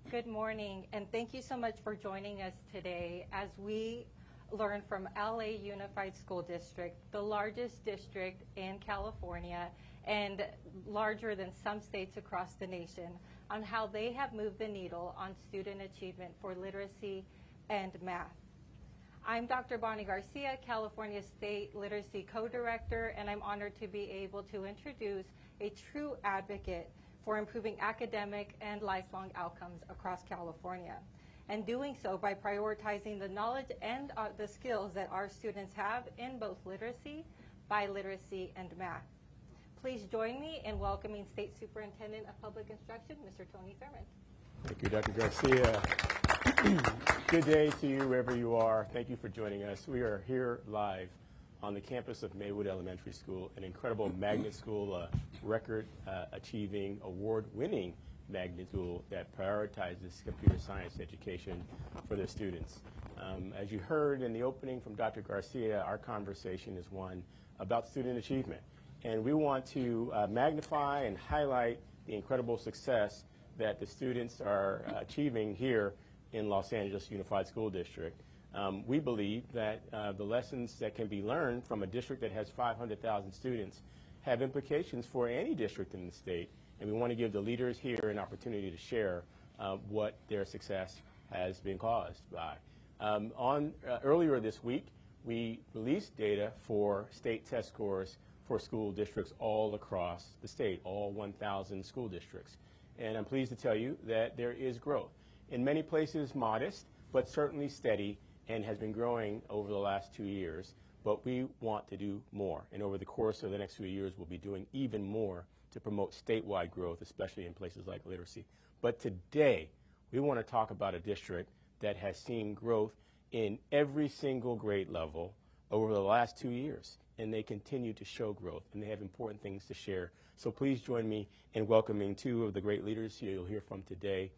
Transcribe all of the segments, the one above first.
Good morning, and thank you so much for joining us today as we learn from LA Unified School District, the largest district in California and larger than some states across the nation, on how they have moved the needle on student achievement for literacy and math. I'm Dr. Bonnie Garcia, California State Literacy Co-Director, and I'm honored to be able to introduce a true advocate for improving academic and lifelong outcomes across California, and doing so by prioritizing the knowledge and the skills that our students have in both literacy, biliteracy, and math. Please join me in welcoming State Superintendent of Public Instruction, Mr. Tony Thurmond. Thank you, Dr. Garcia. Good day to you wherever you are. Thank you for joining us. We are here live on the campus of Maywood Elementary School, an incredible magnet school, record-achieving, award-winning magnet school that prioritizes computer science education for their students. As you heard in the opening from Dr. Garcia, our conversation is one about student achievement. And we want to magnify and highlight the incredible success that the students are achieving here in Los Angeles Unified School District. We believe that the lessons that can be learned from a district that has 500,000 students have implications for any district in the state, and we want to give the leaders here an opportunity to share what their success has been caused by. Earlier this week, we released data for state test scores for school districts all across the state, all 1,000 school districts. And I'm pleased to tell you that there is growth. In many places modest, but certainly steady, and has been growing over the last 2 years. But we want to do more. And over the course of the next few years, we'll be doing even more to promote statewide growth, especially in places like literacy. But today, we want to talk about a district that has seen growth in every single grade level over the last 2 years. And they continue to show growth, and they have important things to share. So please join me in welcoming two of the great leaders you'll hear from today.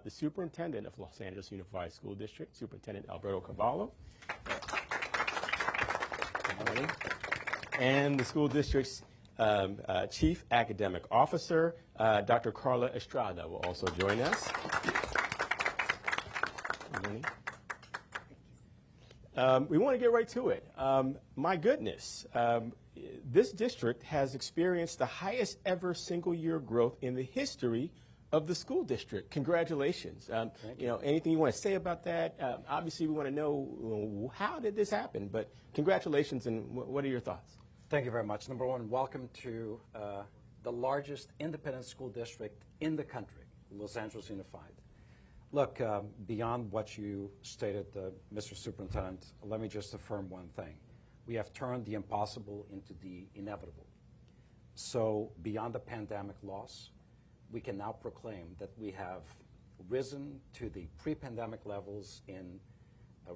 The Superintendent of Los Angeles Unified School District, Superintendent Alberto Cavallo. And the school district's Chief Academic Officer, Dr. Carla Estrada, will also join us. Good morning. We want to get right to it. My goodness, this district has experienced the highest ever single-year growth in the history of the school district. Congratulations. Anything you want to say about that? Obviously, we want to know how did this happen, but congratulations, and what are your thoughts? Thank you very much. Number one, welcome to the largest independent school district in the country, Los Angeles Unified. Look, beyond what you stated, Mr. Superintendent, let me just affirm one thing. We have turned the impossible into the inevitable. So beyond the pandemic loss, we can now proclaim that we have risen to the pre-pandemic levels in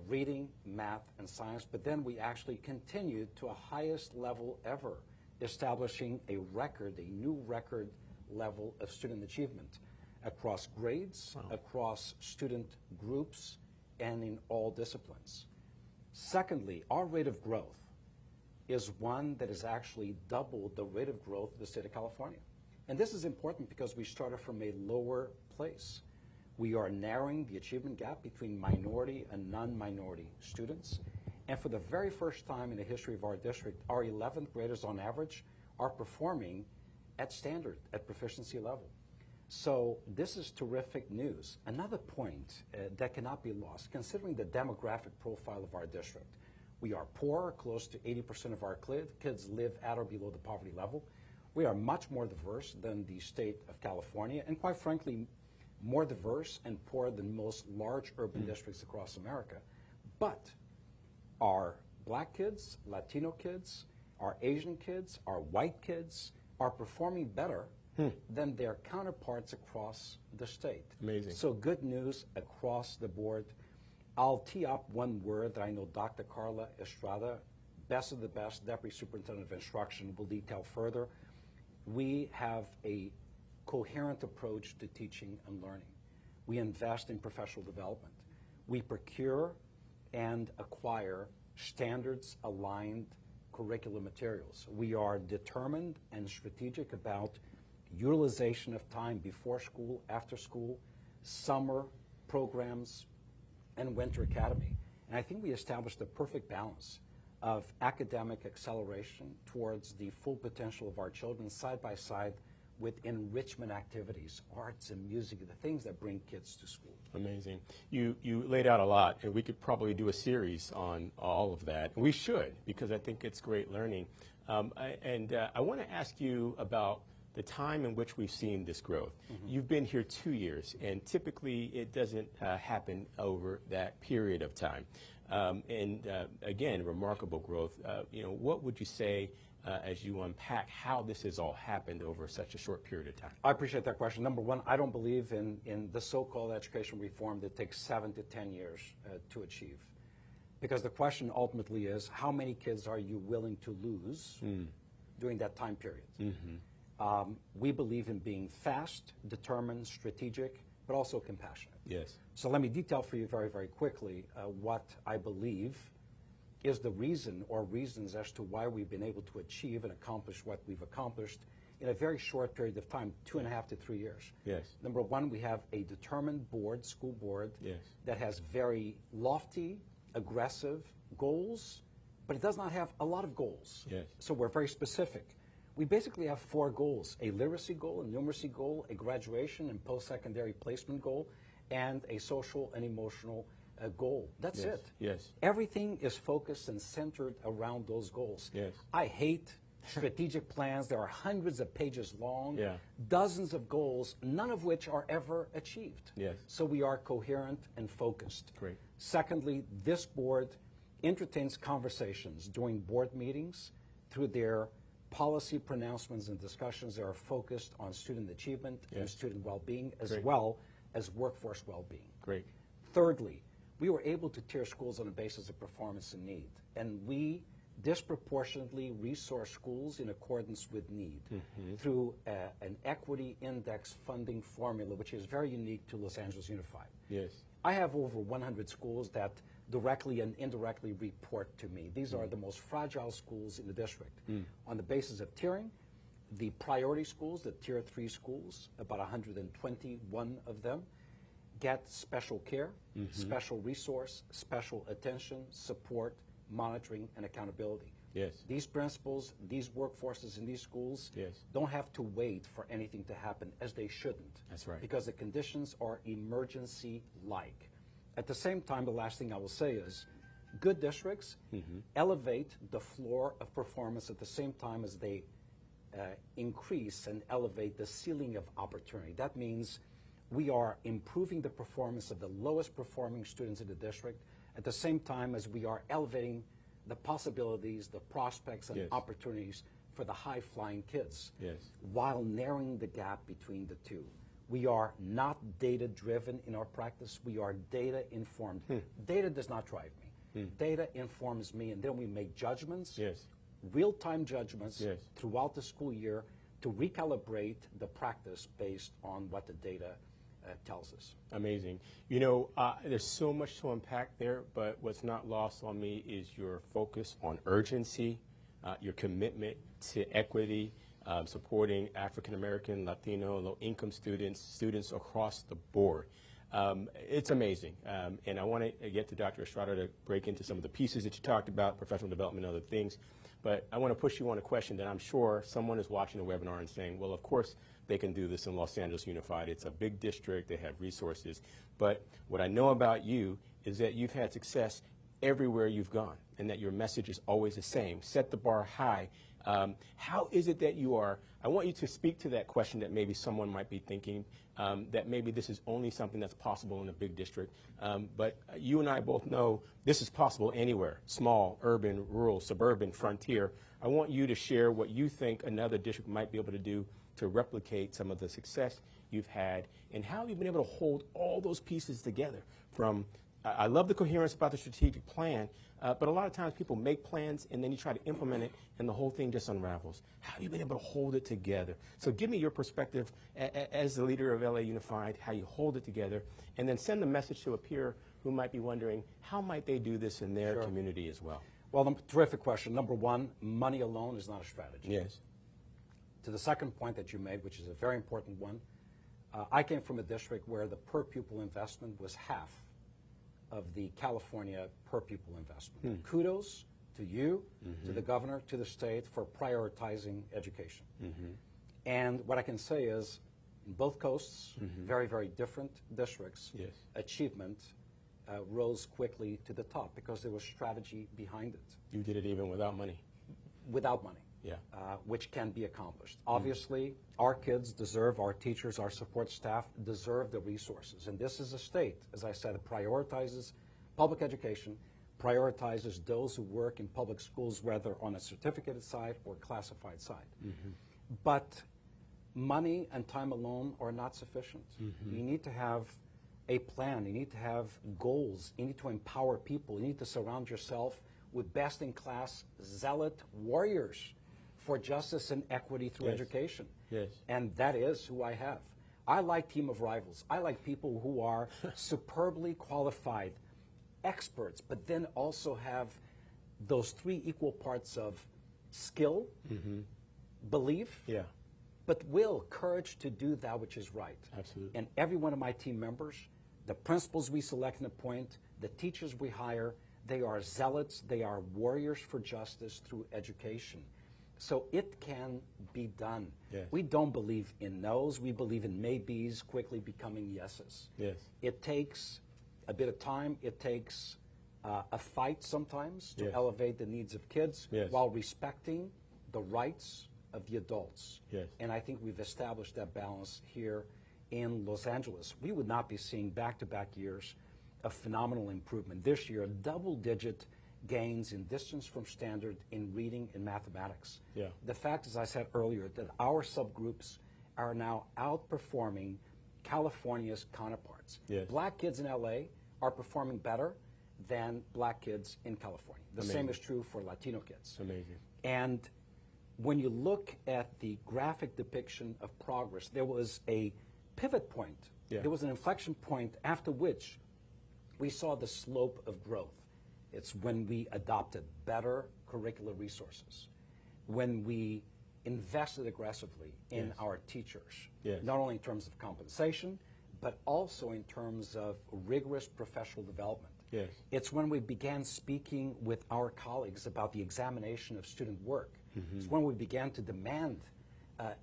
reading, math, and science, but then we actually continued to a highest level ever, establishing a new record level of student achievement across grades, across student groups, and in all disciplines. Secondly, our rate of growth is one that is actually double the rate of growth of the state of California. And this is important because we started from a lower place. We are narrowing the achievement gap between minority and non-minority students. And for the very first time in the history of our district, our 11th graders on average are performing at standard, at proficiency level. So this is terrific news. Another point that cannot be lost, considering the demographic profile of our district. We are poor, close to 80% of our kids live at or below the poverty level. We are much more diverse than the state of California, and quite frankly, more diverse and poorer than most large urban districts across America. But our black kids, Latino kids, our Asian kids, our white kids are performing better than their counterparts across the state. Amazing. So good news across the board. I'll tee up one word that I know Dr. Carla Estrada, best of the best, Deputy Superintendent of Instruction, will detail further. We have a coherent approach to teaching and learning. We invest in professional development. We procure and acquire standards-aligned curriculum materials. We are determined and strategic about utilization of time before school, after school, summer programs, and winter academy. And I think we established the perfect balance of academic acceleration towards the full potential of our children side by side with enrichment activities, arts and music, the things that bring kids to school. Amazing. You laid out a lot, and we could probably do a series on all of that. And we should, because I think it's great learning. I want to ask you about the time in which we've seen this growth. You've been here 2 years, and typically it doesn't happen over that period of time. Again, remarkable growth. What would you say as you unpack how this has all happened over such a short period of time? I appreciate that question. Number one, I don't believe in the so-called education reform that takes 7 to 10 years to achieve. Because the question ultimately is, how many kids are you willing to lose during that time period? We believe in being fast, determined, strategic, but also compassionate. Yes. So let me detail for you very, very quickly what I believe is the reason or reasons as to why we've been able to achieve and accomplish what we've accomplished in a very short period of time, 2.5 to 3 years. Yes. Number one, we have a determined board, school board, Yes. that has very lofty, aggressive goals, but it does not have a lot of goals. Yes. So we're very specific. We basically have 4 goals: a literacy goal, a numeracy goal, a graduation and post-secondary placement goal, and a social and emotional goal. That's Yes. it. Yes. Everything is focused and centered around those goals. Yes. I hate strategic plans. There are hundreds of pages long, Yeah. dozens of goals, none of which are ever achieved. Yes. So we are coherent and focused. Great. Secondly, this board entertains conversations during board meetings through their policy pronouncements and discussions that are focused on student achievement and Yes. student well-being, as Great. well as workforce well-being. Great. Thirdly, we were able to tier schools on the basis of performance and need, and we disproportionately resource schools in accordance with need through an equity index funding formula, which is very unique to Los Angeles Unified. Yes. I have over 100 schools that directly and indirectly report to me. These are the most fragile schools in the district. On the basis of tiering, the priority schools, the tier 3 schools, about 121 of them, get special care, special resource, special attention, support, monitoring, and accountability. Yes. These principals, these workforces in these schools Yes. don't have to wait for anything to happen, as they shouldn't. That's right. Because the conditions are emergency-like. At the same time, the last thing I will say is, good districts elevate the floor of performance at the same time as they increase and elevate the ceiling of opportunity. That means we are improving the performance of the lowest performing students in the district at the same time as we are elevating the possibilities, the prospects, and Yes. opportunities for the high-flying kids, Yes. while narrowing the gap between the two. We are not data-driven in our practice. We are data-informed. Data does not drive me. Data informs me, and then we make judgments, Yes. real-time judgments Yes. throughout the school year to recalibrate the practice based on what the data tells us. Amazing. There's so much to unpack there, but what's not lost on me is your focus on urgency, your commitment to equity, supporting African American, Latino, low-income students across the board. It's amazing. And I want to get to Dr. Estrada to break into some of the pieces that you talked about, professional development and other things. But I want to push you on a question that I'm sure someone is watching the webinar and saying, well, of course they can do this in Los Angeles Unified. It's a big district. They have resources. But what I know about you is that you've had success everywhere you've gone and that your message is always the same. Set the bar high. How is it that you are? I want you to speak to that question that maybe someone might be thinking, that maybe this is only something that's possible in a big district. But you and I both know this is possible anywhere, small, urban, rural, suburban, frontier. I want you to share what you think another district might be able to do to replicate some of the success you've had and how you've been able to hold all those pieces together. I love the coherence about the strategic plan, but a lot of times people make plans and then you try to implement it and the whole thing just unravels. How have you been able to hold it together? So give me your perspective as the leader of LA Unified, how you hold it together, and then send the message to a peer who might be wondering how might they do this in their community as well. Well, terrific question. Number one, money alone is not a strategy. Yes. To the second point that you made, which is a very important one, I came from a district where the per pupil investment was half of the California per pupil investment. Kudos to you, to the governor, to the state for prioritizing education. And what I can say is, in both coasts, very, very different districts, achievement rose quickly to the top because there was strategy behind it. You did it even without money. Without money, which can be accomplished. Obviously, our kids deserve, our teachers, our support staff deserve the resources. And this is a state, as I said, that prioritizes public education, prioritizes those who work in public schools, whether on a certificated side or classified side. But money and time alone are not sufficient. You need to have a plan. You need to have goals. You need to empower people. You need to surround yourself with best-in-class zealot warriors for justice and equity through education. And that is who I have. I like team of rivals. I like people who are superbly qualified experts, but then also have those three equal parts of skill, belief, but will, courage to do that which is right. Absolutely. And every one of my team members, the principals we select and appoint, the teachers we hire, they are zealots, they are warriors for justice through education. So it can be done. We don't believe in no's, we believe in maybes quickly becoming yeses. It takes a bit of time, it takes a fight sometimes to elevate the needs of kids while respecting the rights of the adults. And I think we've established that balance here in Los Angeles. We would not be seeing back-to-back years of phenomenal improvement. This year, double-digit gains in distance from standard in reading and mathematics. The fact, as I said earlier, that our subgroups are now outperforming California's counterparts. Black kids in LA are performing better than black kids in California. The same is true for Latino kids. Amazing. And when you look at the graphic depiction of progress, there was a pivot point. There was an inflection point after which we saw the slope of growth. It's when we adopted better curricular resources, when we invested aggressively in our teachers, not only in terms of compensation, but also in terms of rigorous professional development. It's when we began speaking with our colleagues about the examination of student work. It's when we began to demand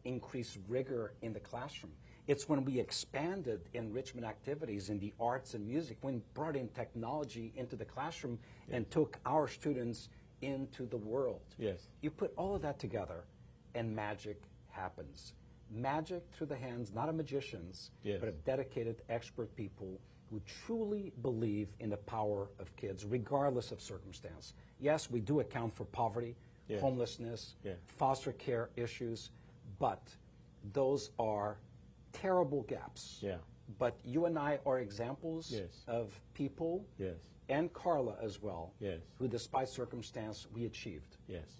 increased rigor in the classroom. It's when we expanded enrichment activities in the arts and music, when we brought in technology into the classroom and took our students into the world. You put all of that together and magic happens. Magic through the hands, not of magicians, but of dedicated expert people who truly believe in the power of kids, regardless of circumstance. Yes, we do account for poverty, homelessness, foster care issues, but those are terrible gaps. But you and I are examples of people, and Carla as well, who despite circumstance, we achieved.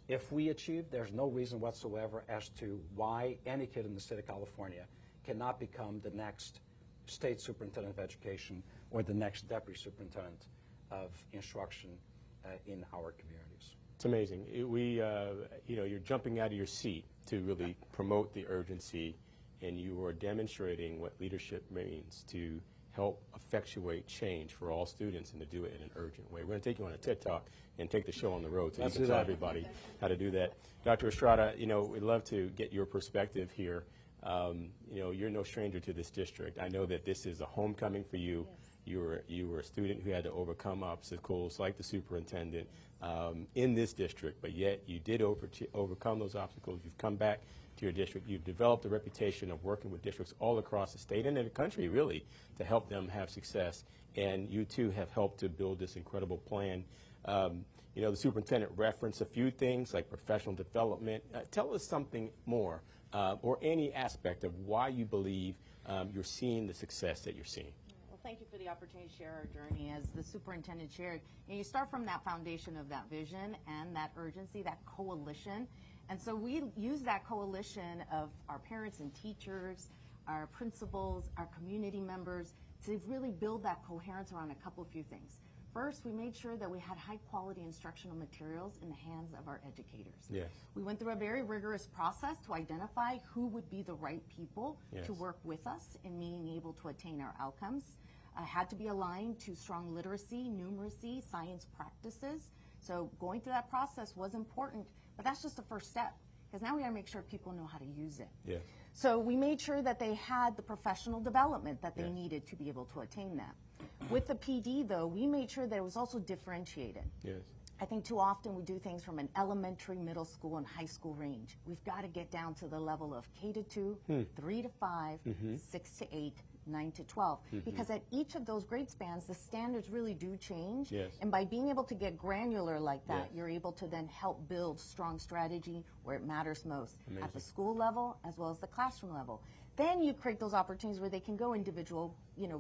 If we achieved, there's no reason whatsoever as to why any kid in the state of California cannot become the next state superintendent of education or the next deputy superintendent of instruction in our communities. It's amazing. You're jumping out of your seat to really promote the urgency, and you are demonstrating what leadership means to help effectuate change for all students and to do it in an urgent way. We're going to take you on a TED Talk and take the show on the road so you can tell everybody how to do that. Dr. Estrada, we'd love to get your perspective here. You're no stranger to this district. I know that this is a homecoming for you. You were a student who had to overcome obstacles like the superintendent in this district, but yet you did overcome those obstacles. You've come back to your district. You've developed a reputation of working with districts all across the state and in the country, really, to help them have success. And you, too, have helped to build this incredible plan. The superintendent referenced a few things like professional development. Tell us something more, or any aspect of why you believe you're seeing the success that you're seeing. Well, thank you for the opportunity to share our journey. As the superintendent shared, you start from that foundation of that vision and that urgency, that coalition. And so we use that coalition of our parents and teachers, our principals, our community members, to really build that coherence around a couple of few things. First, we made sure that we had high-quality instructional materials in the hands of our educators. Yes. We went through a very rigorous process to identify who would be the right people Yes. to work with us in being able to attain our outcomes. Had to be aligned to strong literacy, numeracy, science practices. So going through that process was important, but that's just the first step, because now we gotta make sure people know how to use it. Yes. So we made sure that they had the professional development that they Yes. needed to be able to attain that. With the PD, though, we made sure that it was also differentiated. Yes. I think too often we do things from an elementary, middle school, and high school range. We've got to get down to the level of K to 2, 3 to 5, 6 to 8, 9 to 12. Because at each of those grade spans, the standards really do change. Yes. And by being able to get granular like that, Yes. you're able to then help build strong strategy where it matters most, at Amazing. the school level as well as the classroom level. Then you create those opportunities where they can go individual,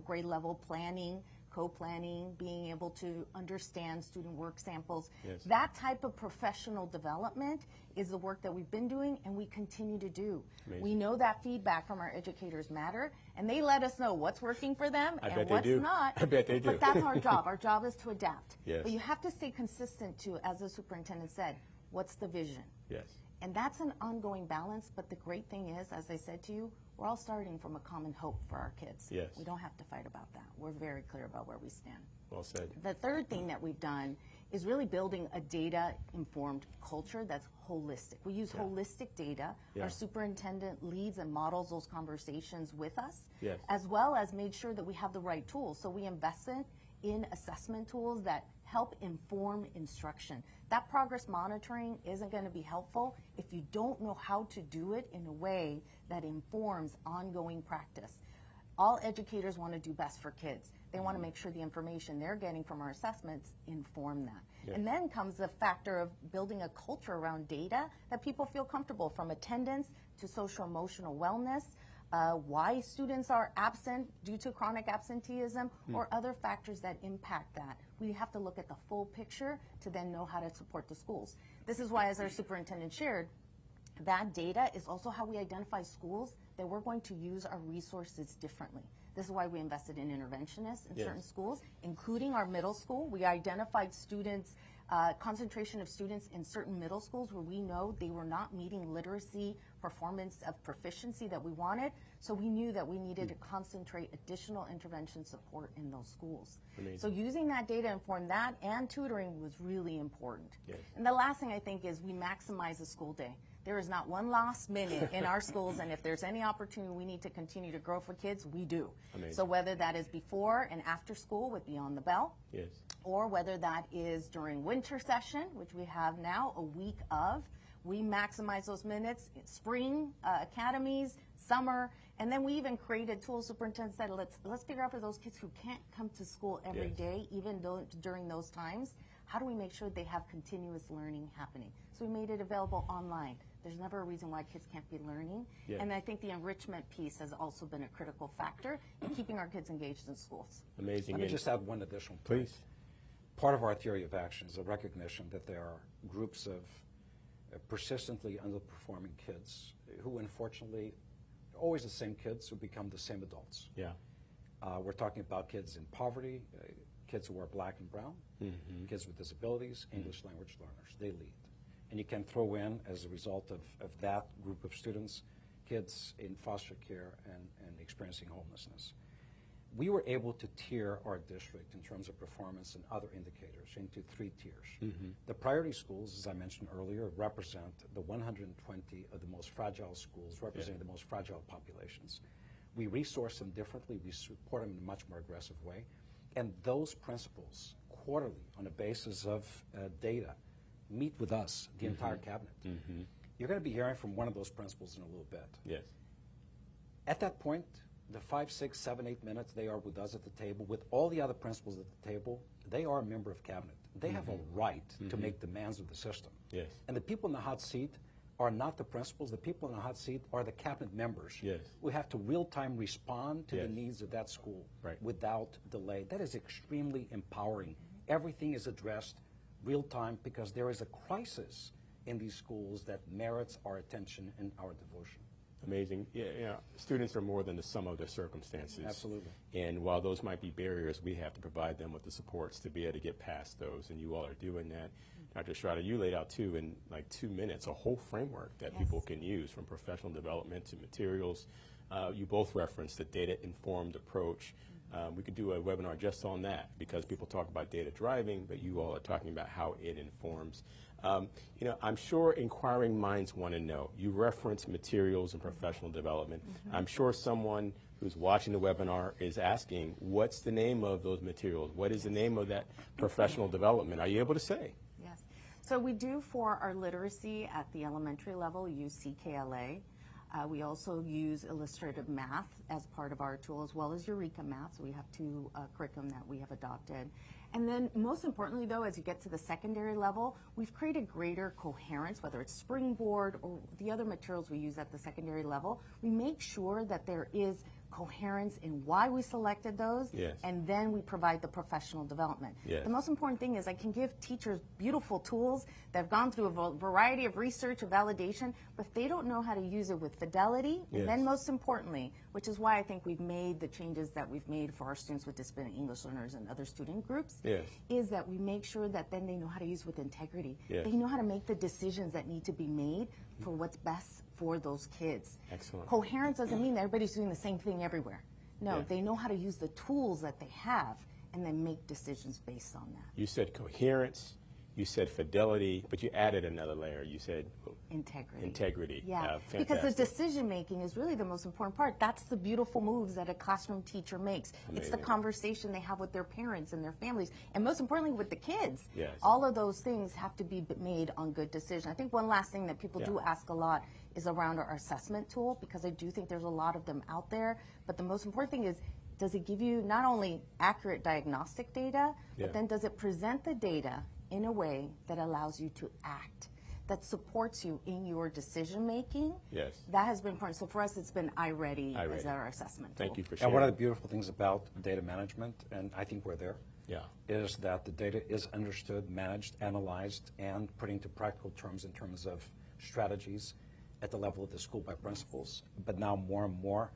grade level planning, co-planning, being able to understand student work samples. Yes. That type of professional development is the work that we've been doing and we continue to do. Amazing. We know that feedback from our educators matter, and they let us know what's working for them I and bet they what's do. not. I bet they do. But that's our job. Our job is to adapt. Yes. But you have to stay consistent to, as the superintendent said, what's the vision? Yes. And that's an ongoing balance, but the great thing is, as I said to you, we're all starting from a common hope for our kids. Yes. We don't have to fight about that. We're very clear about where we stand. Well said. The third thing that we've done is really building a data-informed culture that's holistic. We use holistic data. Yeah. Our superintendent leads and models those conversations with us, Yes. as well as made sure that we have the right tools. So we invested in assessment tools that help inform instruction. That progress monitoring isn't going to be helpful if you don't know how to do it in a way that informs ongoing practice. All educators want to do best for kids. They want to make sure the information they're getting from our assessments inform that. Yes. And then comes the factor of building a culture around data that people feel comfortable, from attendance to social emotional wellness, why students are absent due to chronic absenteeism, or other factors that impact that. We have to look at the full picture to then know how to support the schools. This is why, as our superintendent shared, that data is also how we identify schools that we're going to use our resources differently. This is why we invested in interventionists in Yes. certain schools, including our middle school. We identified students, concentration of students in certain middle schools where we know they were not meeting literacy performance of proficiency that we wanted. So we knew that we needed to concentrate additional intervention support in those schools. Amazing. So using that data to inform that and tutoring was really important. Yes. And the last thing I think is we maximize the school day. There is not one lost minute in our schools, and if there's any opportunity we need to continue to grow for kids, we do. Amazing. So whether that is before and after school with Beyond the Bell, Yes. or whether that is during winter session, which we have now a week of, we maximize those minutes. Spring academies, summer, and then we even created tools. Superintendent said, let's figure out for those kids who can't come to school every Yes. day, even though during those times, how do we make sure they have continuous learning happening? So we made it available online. There's never a reason why kids can't be learning. Yeah. And I think the enrichment piece has also been a critical factor in keeping our kids engaged in schools. Amazing. Let me And- just add one additional point. Please. Part of our theory of action is a recognition that there are groups of persistently underperforming kids who, unfortunately, always the same kids who become the same adults. Yeah. We're talking about kids in poverty, kids who are black and brown, kids with disabilities, English language learners. They lead. And you can throw in, as a result of that group of students, kids in foster care and experiencing homelessness. We were able to tier our district in terms of performance and other indicators into 3 tiers. The priority schools, as I mentioned earlier, represent the 120 of the most fragile schools, representing the most fragile populations. We resource them differently. We support them in a much more aggressive way. And those principals, quarterly, on a basis of data, meet with us, the entire cabinet. You're going to be hearing from one of those principals in a little bit. Yes. At that point, the 5, 6, 7, 8 minutes they are with us at the table, with all the other principals at the table, they are a member of cabinet. They have a right to make demands of the system. Yes. And the people in the hot seat are not the principals. The people in the hot seat are the cabinet members. Yes. who have to real-time respond to Yes. the needs of that school Right. without delay. That is extremely empowering. Everything is addressed real-time because there is a crisis in these schools that merits our attention and our devotion. Amazing. Yeah, you know, students are more than the sum of their circumstances. Absolutely. And while those might be barriers, we have to provide them with the supports to be able to get past those, and you all are doing that. Dr. Estrada, you laid out, too, in like 2 minutes, a whole framework that people can use, from professional development to materials. You both referenced the data-informed approach. We could do a webinar just on that, because people talk about data driving, but you all are talking about how it informs. You know, I'm sure inquiring minds want to know. You reference materials and professional development. I'm sure someone who's watching the webinar is asking, what's the name of those materials? What is the name of that professional development? Are you able to say? Yes. So we do, for our literacy at the elementary level, use CKLA. We also use illustrative math as part of our tool, as well as Eureka Math. So we have two curriculum that we have adopted. And then most importantly, though, as you get to the secondary level, we've created greater coherence, whether it's Springboard or the other materials we use at the secondary level. We make sure that there is coherence in why we selected those, Yes. and then we provide the professional development. Yes. The most important thing is I can give teachers beautiful tools that have gone through a variety of research and validation, but if they don't know how to use it with fidelity, Yes. and then most importantly, which is why I think we've made the changes that we've made for our students with disability English learners and other student groups, Yes. is that we make sure that then they know how to use it with integrity. Yes. They know how to make the decisions that need to be made for what's best for those kids. Excellent. Coherence doesn't mean that everybody's doing the same thing everywhere. No, Yeah. they know how to use the tools that they have and then make decisions based on that. You said coherence, you said fidelity, but you added another layer. You said Integrity. integrity. Yeah, because the Fantastic. decision making is really the most important part. That's the beautiful moves that a classroom teacher makes. It's the Amazing. conversation they have with their parents and their families, and most importantly with the kids. Yes. All of those things have to be made on good decision. I think one last thing that people do ask a lot is around our assessment tool, because I do think there's a lot of them out there, but the most important thing is, does it give you not only accurate diagnostic data, Yeah. but then does it present the data in a way that allows you to act, that supports you in your decision making? Yes. That has been important. So for us, it's been iReady as iReady. our assessment tool. Thank you for And sharing. one of the beautiful things about data management, and I think we're there, Yeah. is that the data is understood, managed, analyzed, and put into practical terms in terms of strategies at the level of the school by principals. But now more and more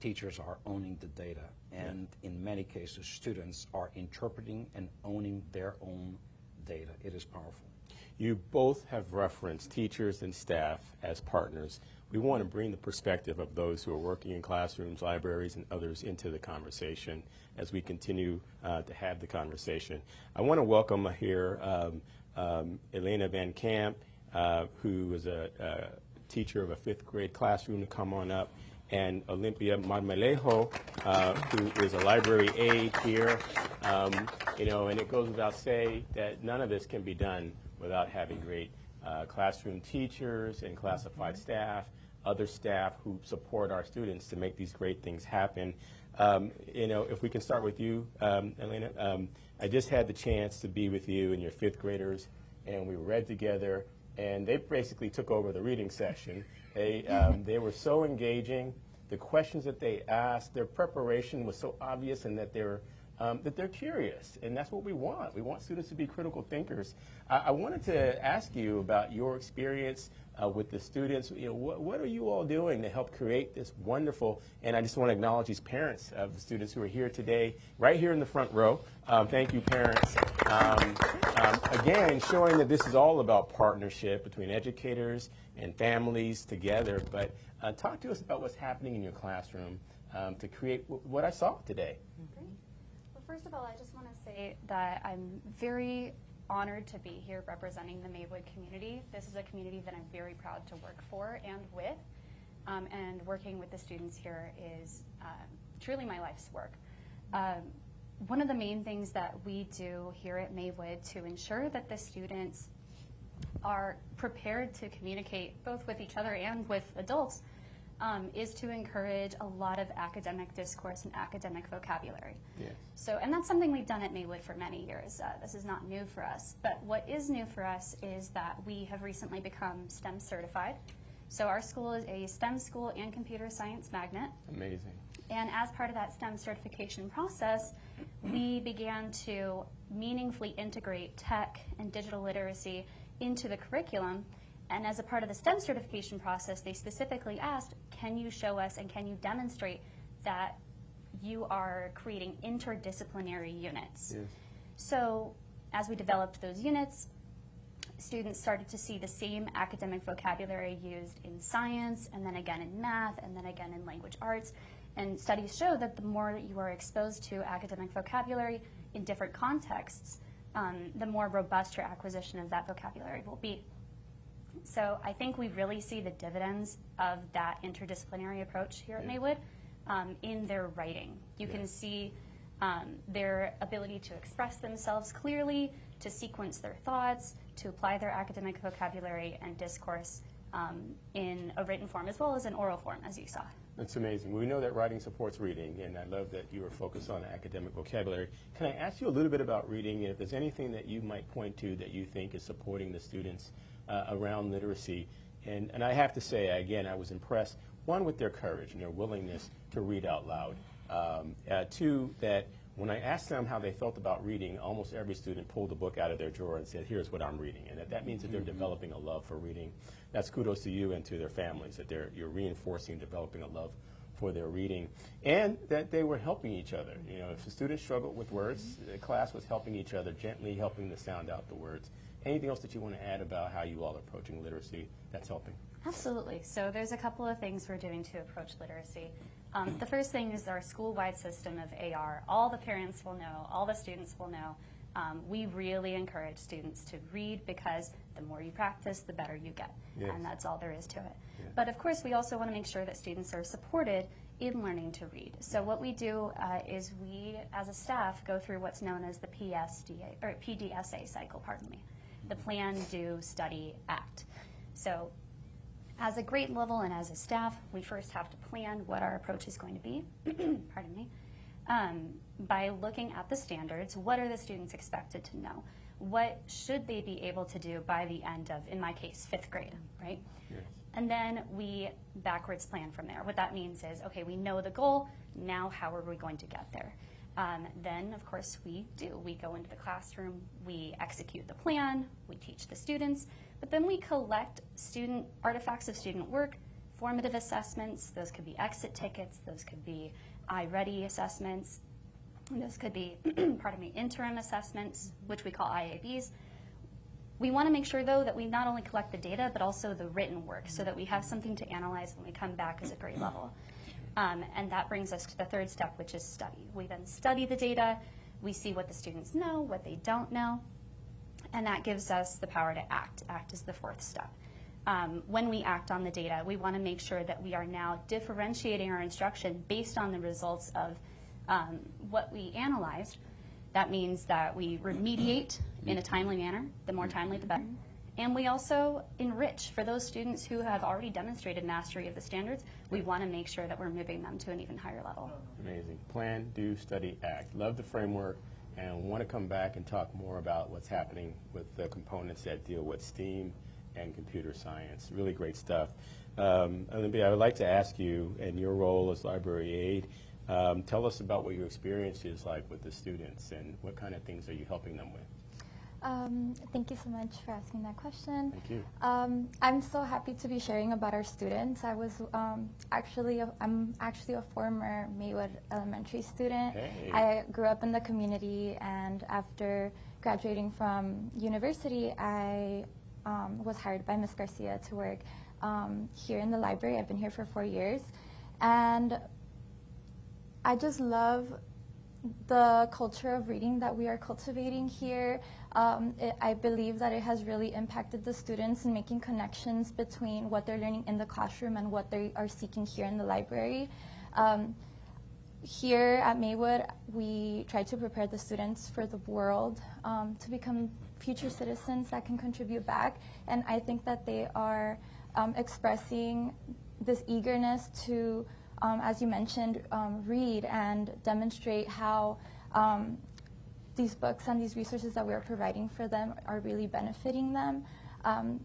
teachers are owning the data, and in many cases students are interpreting and owning their own data. It is powerful. You both have referenced teachers and staff as partners. We want to bring the perspective of those who are working in classrooms, libraries, and others into the conversation as we continue to have the conversation. I want to welcome here Elena Van Camp, who is a teacher of a 5th grade classroom, to come on up, and Olympia Marmelejo, who is a library aide here. You know, and it goes without saying that none of this can be done without having great classroom teachers and classified staff, other staff who support our students to make these great things happen. You know, if we can start with you, Elena. I just had the chance to be with you and your 5th graders, and we read together, and they basically took over the reading session. They were so engaging. The questions that they asked, their preparation was so obvious, and that they're curious, and that's what we want. We want students to be critical thinkers. I wanted to ask you about your experience with the students. You know, what are you all doing to help create this wonderful, and I just want to acknowledge these parents of the students who are here today, right here in the front row. Thank you, parents. Again, showing that this is all about partnership between educators and families together, but talk to us about what's happening in your classroom to create what I saw today. Great. Well, first of all, I just want to say that I'm very honored to be here representing the Maywood community. This is a community that I'm very proud to work for and with, and working with the students here is truly my life's work. One of the main things that we do here at Maywood to ensure that the students are prepared to communicate both with each other and with adults is to encourage a lot of academic discourse and academic vocabulary. Yes. So, and that's something we've done at Maywood for many years. This is not new for us. But what is new for us is that we have recently become STEM certified. So our school is a STEM school and computer science magnet. Amazing. And as part of that STEM certification process, we began to meaningfully integrate tech and digital literacy into the curriculum. And as a part of the STEM certification process, they specifically asked, can you show us and can you demonstrate that you are creating interdisciplinary units? Yes. So as we developed those units, students started to see the same academic vocabulary used in science, and then again in math, and then again in language arts. And studies show that the more you are exposed to academic vocabulary in different contexts, the more robust your acquisition of that vocabulary will be. So I think we really see the dividends of that interdisciplinary approach here at Maywood in their writing. You can see their ability to express themselves clearly, to sequence their thoughts, to apply their academic vocabulary and discourse in a written form as well as an oral form, as you saw. That's amazing. We know that writing supports reading, and I love that you were focused on academic vocabulary. Can I ask you a little bit about reading, and if there's anything that you might point to that you think is supporting the students around literacy? And I have to say, again, I was impressed, one, with their courage and their willingness to read out loud. Two, that when I asked them how they felt about reading, almost every student pulled a book out of their drawer and said, here's what I'm reading. And that means that they're developing a love for reading. That's kudos to you and to their families, that you're reinforcing and developing a love for their reading. And that they were helping each other. You know, if a student struggled with words, the class was helping each other, gently helping to sound out the words. Anything else that you want to add about how you all are approaching literacy that's helping? Absolutely. So there's a couple of things we're doing to approach literacy. The first thing is our school-wide system of AR. All the parents will know, all the students will know. We really encourage students to read because the more you practice, the better you get. Yes. And that's all there is to it. Yeah. But of course, we also want to make sure that students are supported in learning to read. So what we do is we, as a staff, go through what's known as the PDSA cycle, pardon me, the Plan, Do, Study, Act. So as a grade level and as a staff, we first have to plan what our approach is going to be, pardon me, by looking at the standards. What are the students expected to know? What should they be able to do by the end of, in my case, 5th grade, right? Yes. And then we backwards plan from there. What that means is, okay, we know the goal, now how are we going to get there? Then, of course, we go into the classroom, we execute the plan, we teach the students, but then we collect artifacts of student work, formative assessments. Those could be exit tickets, those could be iReady assessments, those could be, pardon me, interim assessments, which we call IABs. We want to make sure, though, that we not only collect the data, but also the written work, so that we have something to analyze when we come back as a grade level. And that brings us to the third step, which is study. We then study the data, we see what the students know, what they don't know, and that gives us the power to act. Act is the 4th step. When we act on the data, we want to make sure that we are now differentiating our instruction based on the results of what we analyzed. That means that we remediate in a timely manner. The more timely, the better. And we also enrich for those students who have already demonstrated mastery of the standards. We want to make sure that we're moving them to an even higher level. Amazing. Plan, do, study, act. Love the framework, and want to come back and talk more about what's happening with the components that deal with STEAM and computer science. Really great stuff. Olympia, I would like to ask you, in your role as library aide, tell us about what your experience is like with the students and what kind of things are you helping them with? Thank you so much for asking that question. Thank you. I'm so happy to be sharing about our students. I'm actually a former Maywood Elementary student. Hey. I grew up in the community, and after graduating from university, I was hired by Ms. Garcia to work here in the library. I've been here for 4 years, and I just love the culture of reading that we are cultivating here. I believe that it has really impacted the students in making connections between what they're learning in the classroom and what they are seeking here in the library. Here at Maywood, we try to prepare the students for the world to become future citizens that can contribute back, and I think that they are expressing this eagerness to, as you mentioned, read and demonstrate how these books and these resources that we are providing for them are really benefiting them. Thank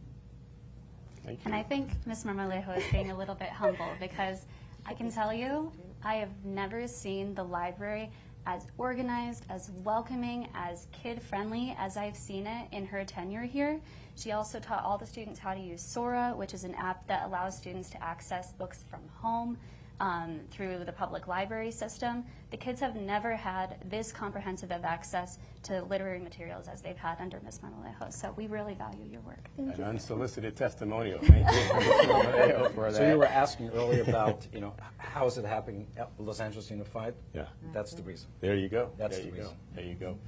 you. And I think Ms. Marmolejo is being a little bit humble, because I can tell you I have never seen the library as organized, as welcoming, as kid-friendly as I've seen it in her tenure here. She also taught all the students how to use Sora, which is an app that allows students to access books from home through the public library system. The kids have never had this comprehensive of access to literary materials as they've had under Ms. Marmolejo. So we really value your work. An unsolicited testimonial. Thank you, Ms. Marmolejo, for that. So you were asking earlier about, how is it happening at Los Angeles Unified? Yeah. That's the reason. There you go. That's there the you reason. go. There you go.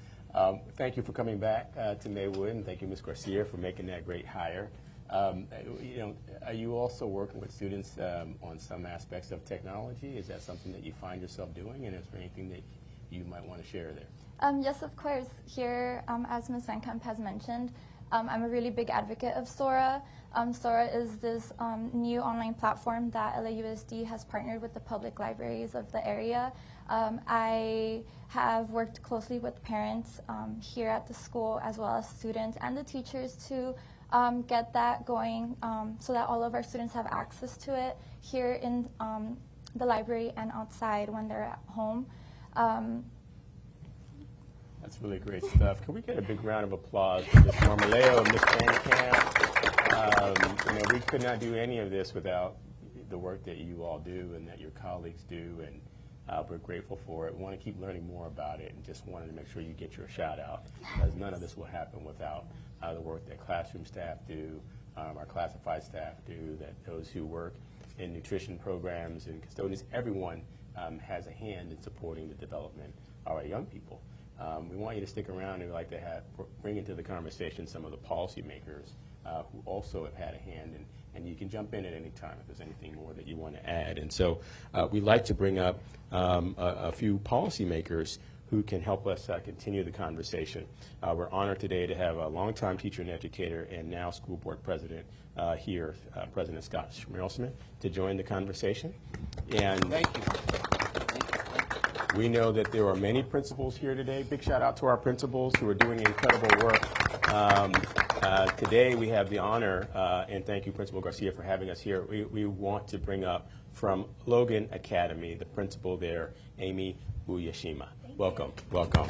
Thank you for coming back to Maywood, and thank you, Ms. Garcia, for making that great hire. Are you also working with students on some aspects of technology? Is that something that you find yourself doing, and is there anything that you might want to share there? Yes, of course. Here, as Ms. Van Kamp has mentioned, I'm a really big advocate of Sora. Sora is this new online platform that LAUSD has partnered with the public libraries of the area. I have worked closely with parents here at the school, as well as students and the teachers, to get that going so that all of our students have access to it here in the library and outside when they're at home. That's really great stuff. Can we get a big round of applause for Ms. Marmolejo and Ms. Van Kamp? We could not do any of this without the work that you all do and that your colleagues do, and we're grateful for it. We want to keep learning more about it, and just wanted to make sure you get your shout out, because none of this will happen without the work that classroom staff do, our classified staff do, that those who work in nutrition programs and custodians, everyone has a hand in supporting the development of our young people. We want you to stick around, and we'd like to bring into the conversation some of the policymakers who also have had a hand, and you can jump in at any time if there's anything more that you want to add. And so we'd like to bring up a few policymakers who can help us continue the conversation. We're honored today to have a longtime teacher and educator and now school board president here, President Scott Schmerelsman, to join the conversation. And Thank you. we know that there are many principals here today. Big shout out to our principals who are doing incredible work. Today we have the honor, and thank you, Principal Garcia, for having us here. We want to bring up from Logan Academy, the principal there, Amy Uyashima. Welcome, welcome.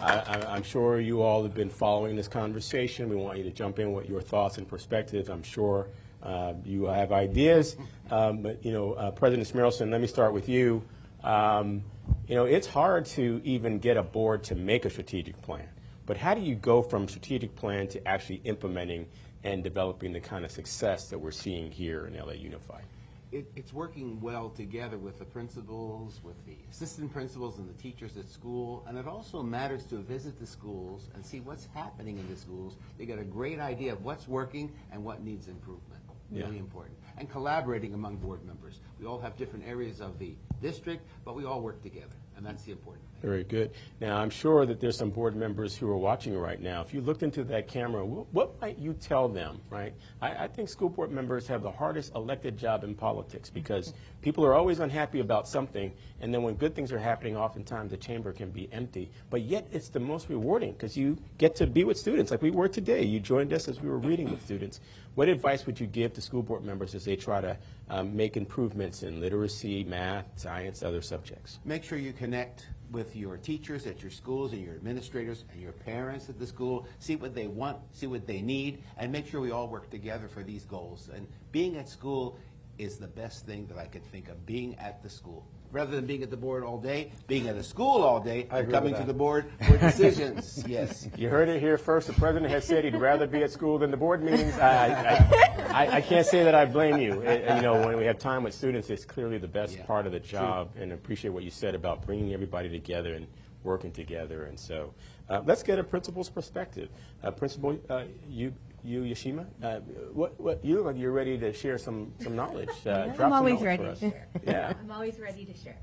I'm sure you all have been following this conversation. We want you to jump in with your thoughts and perspectives. I'm sure you have ideas, but President Schmerelsman, let me start with you. It's hard to even get a board to make a strategic plan, but how do you go from strategic plan to actually implementing and developing the kind of success that we're seeing here in LA Unified? It's working well together with the principals, with the assistant principals and the teachers at school, and it also matters to visit the schools and see what's happening in the schools. They get a great idea of what's working and what needs improvement. Really important. And collaborating among board members. We all have different areas of the district, but we all work together, and that's the important thing. Very good. Now, I'm sure that there's some board members who are watching right now. If you looked into that camera, what might you tell them, right? I think school board members have the hardest elected job in politics, because people are always unhappy about something, and then when good things are happening, oftentimes the chamber can be empty. But yet it's the most rewarding, because you get to be with students like we were today. You joined us as we were reading with students. What advice would you give to school board members as they try to make improvements in literacy, math, science, other subjects? Make sure you connect with your teachers at your schools and your administrators and your parents at the school. See what they want, see what they need, and make sure we all work together for these goals. And being at school is the best thing that I could think of, being at the school. Rather than being at the board all day, being at a school all day, and coming to the board for decisions. Yes. You heard it here first. The president has said he'd rather be at school than the board meetings. I can't say that I blame you. When we have time with students, it's clearly the best part of the job, and I appreciate what you said about bringing everybody together and working together. And so let's get a principal's perspective. Principal, Yashima, you look like you're ready to share some knowledge. I'm always ready. Yeah. I'm always ready to share.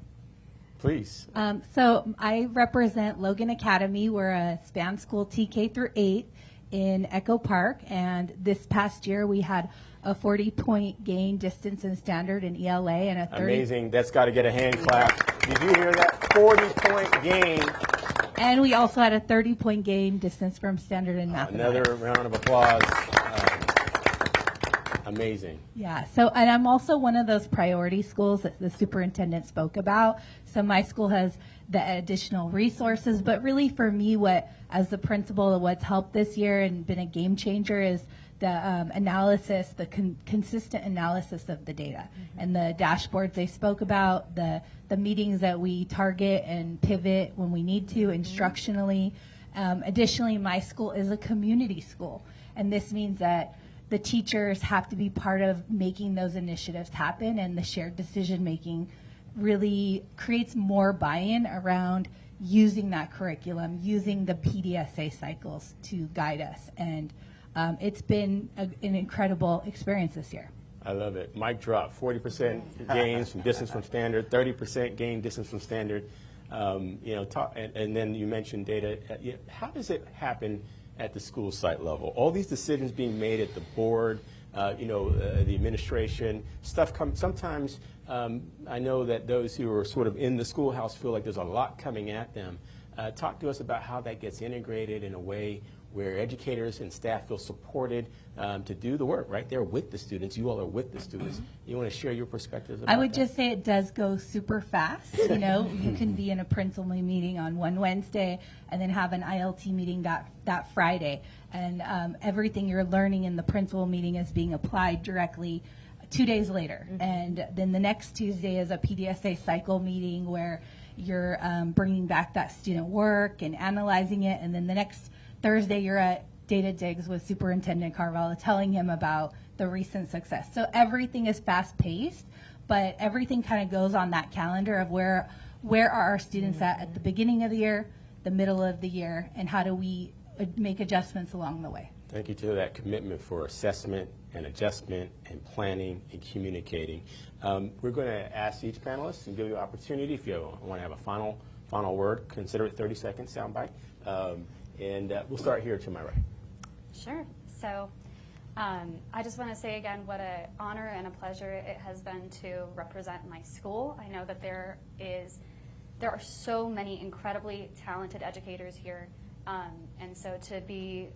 Please. So I represent Logan Academy. We're a SPAN school TK through 8 in Echo Park, and this past year we had a 40-point gain distance and standard in ELA and a 30. Amazing. That's got to get a hand clap. Did you hear that? 40-point gain. And we also had a 30-point gain distance from standard in mathematics. Another round of applause. Amazing. Yeah, so, and I'm also one of those priority schools that the superintendent spoke about. So my school has the additional resources, but really for me, as the principal, what's helped this year and been a game changer is the analysis, the consistent analysis of the data and the dashboards they spoke about, the meetings that we target and pivot when we need to instructionally. Additionally, my school is a community school, and this means that the teachers have to be part of making those initiatives happen, and the shared decision making really creates more buy-in around using that curriculum, using the PDSA cycles to guide us. And it's been an incredible experience this year. I love it. Mic drop. 40% gains from distance from standard, 30% gain distance from standard. And then you mentioned data. How does it happen at the school site level? All these decisions being made at the board, the administration, stuff comes. Sometimes I know that those who are sort of in the schoolhouse feel like there's a lot coming at them. Talk to us about how that gets integrated in a way where educators and staff feel supported to do the work, right? They're with the students. You all are with the students. You want to share your perspectives about I would that? just say it does go super fast. You can be in a principal meeting on one Wednesday and then have an ILT meeting that Friday. And everything you're learning in the principal meeting is being applied directly 2 days later. And then the next Tuesday is a PDSA cycle meeting where you're bringing back that student work and analyzing it. And then the next Thursday, you're at Data Digs with Superintendent Carvalho telling him about the recent success. So everything is fast-paced, but everything kind of goes on that calendar of where are our students at the beginning of the year, the middle of the year, and how do we make adjustments along the way. Thank you to that commitment for assessment and adjustment and planning and communicating. We're going to ask each panelist and give you an opportunity if you want to have a final word. Consider it 30-second soundbite. And we'll start here to my right. Sure. So I just want to say again what an honor and a pleasure it has been to represent my school. I know that there are so many incredibly talented educators here, and so to be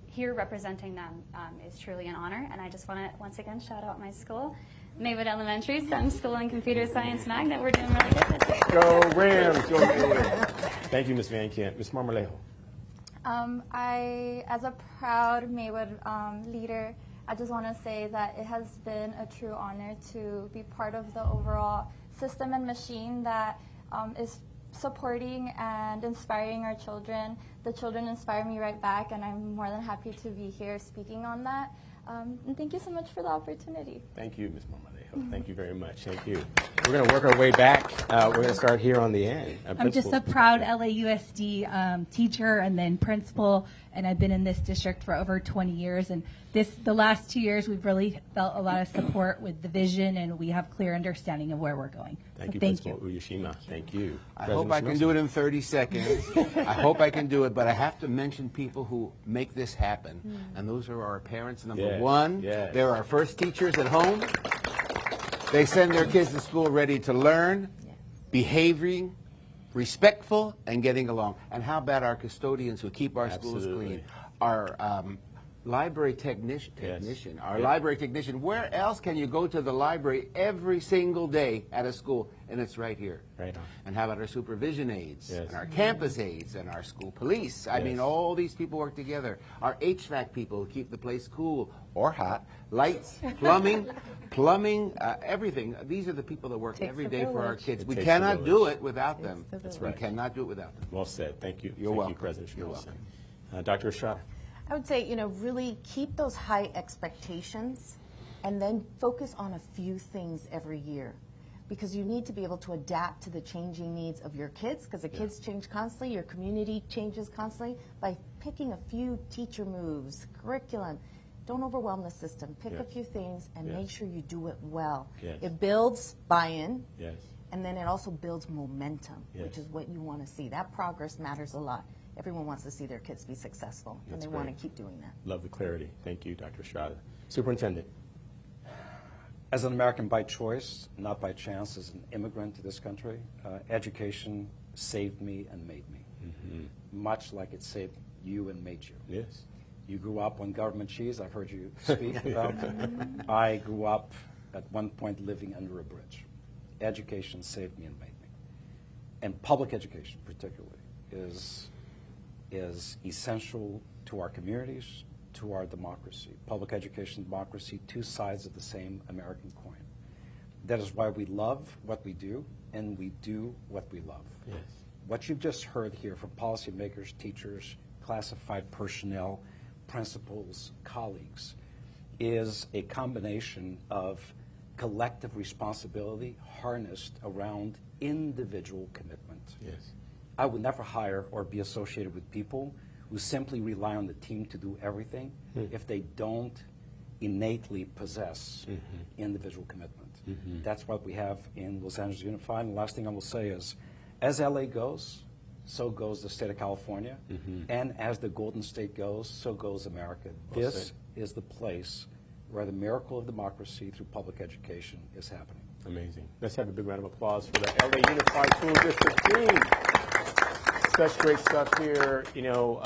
here representing them is truly an honor. And I just want to once again shout out my school, Maywood Elementary, STEM School and Computer Science Magnet. We're doing really good this year. Go Rams! Go Rams! Thank you, Ms. Van Kent. Ms. Marmolejo. As a proud Maywood leader, I just want to say that it has been a true honor to be part of the overall system and machine that is supporting and inspiring our children. The children inspire me right back, and I'm more than happy to be here speaking on that. And thank you so much for the opportunity. Thank you, Ms. Marmolejo. Thank you very much. Thank you. We're going to work our way back. We're going to start here on the end. I'm just a proud LAUSD teacher and then principal, and I've been in this district for over 20 years. And the last 2 years, we've really felt a lot of support with the vision, and we have clear understanding of where we're going. Thank you, thank Principal Uyeshima. Thank you. I hope I can do it in 30 seconds. I hope I can do it, but I have to mention people who make this happen. And those are our parents, number one. Yes. They're our first teachers at home. They send their kids to school ready to learn, behaving, respectful, and getting along. And how about our custodians who keep our schools clean? Our library technician, our library technician. Where else can you go to the library every single day at a school? And it's right here. Right on. And how about our supervision aides, Yes. and our campus aides, and our school police? I mean, all these people work together. Our HVAC people who keep the place cool or hot, lights, plumbing, everything. These are the people that work every day for our kids. We takes a cannot do village. it without them. That's We right. cannot do it without them. Well said. Thank you. You're Thank welcome. you, President You're Schmilson. welcome. Dr. Estrada. I would say, really keep those high expectations and then focus on a few things every year, because you need to be able to adapt to the changing needs of your kids, because the kids change constantly, your community changes constantly. By picking a few teacher moves, curriculum, don't overwhelm the system. Pick a few things and make sure you do it well. Yes. It builds buy-in. Yes. And then it also builds momentum, Yes. which is what you want to see. That progress matters a lot. Everyone wants to see their kids be successful, and That's they want great. to keep doing that. Love the clarity. Thank you, Dr. Estrada. Superintendent. As an American by choice, not by chance, as an immigrant to this country, education saved me and made me, much like it saved you and made you. Yes. You grew up on government cheese, I've heard you speak about. I grew up at one point living under a bridge. Education saved me and made me. And public education particularly is essential to our communities, to our democracy. Public education, democracy, two sides of the same American coin. That is why we love what we do, and we do what we love. Yes. What you've just heard here from policymakers, teachers, classified personnel, principals, colleagues, is a combination of collective responsibility harnessed around individual commitment. Yes. I would never hire or be associated with people who simply rely on the team to do everything if they don't innately possess individual commitment. That's what we have in Los Angeles Unified. And the last thing I will say is, as LA goes, so goes the state of California. And as the Golden State goes, so goes America. This is the place where the miracle of democracy through public education is happening. Amazing. Let's have a big round of applause for the LA Unified School District team. Such great stuff here. You know,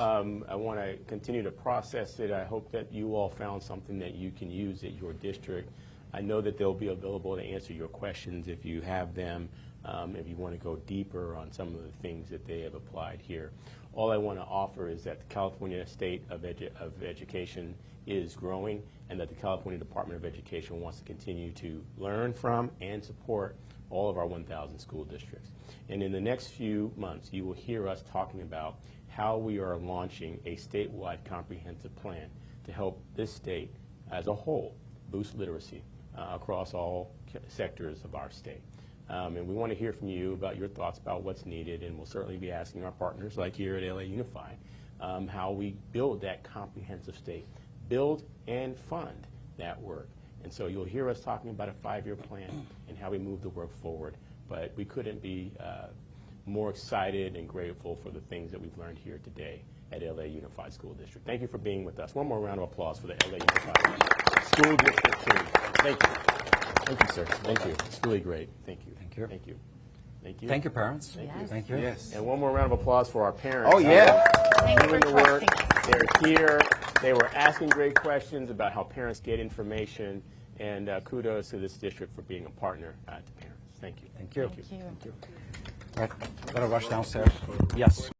I want to continue to process it. I hope that you all found something that you can use at your district. I know that they'll be available to answer your questions if you have them, if you want to go deeper on some of the things that they have applied here. All I want to offer is that the California State of Education is growing, and that the California Department of Education wants to continue to learn from and support all of our 1,000 school districts. And in the next few months, you will hear us talking about how we are launching a statewide comprehensive plan to help this state as a whole boost literacy across all sectors of our state. And we want to hear from you about your thoughts about what's needed, and we'll certainly be asking our partners, like here at LA Unified, how we build that comprehensive state, build and fund that work. And so you'll hear us talking about a 5-year plan and how we move the work forward. But we couldn't be more excited and grateful for the things that we've learned here today at LA Unified School District. Thank you for being with us. One more round of applause for the LA Unified School District team. Thank you. Thank you, sir. Thank you. It's really great. Thank you. Thank you. Thank you. Thank you. Thank you, parents. Yes. Thank you. Yes. And one more round of applause for our parents. Oh, yeah. Thank you Doing for the work. trusting us. They're here. They were asking great questions about how parents get information. And kudos to this district for being a partner to parents. Thank you. Thank you. Thank you. Thank you. All right, better rush downstairs. Yes.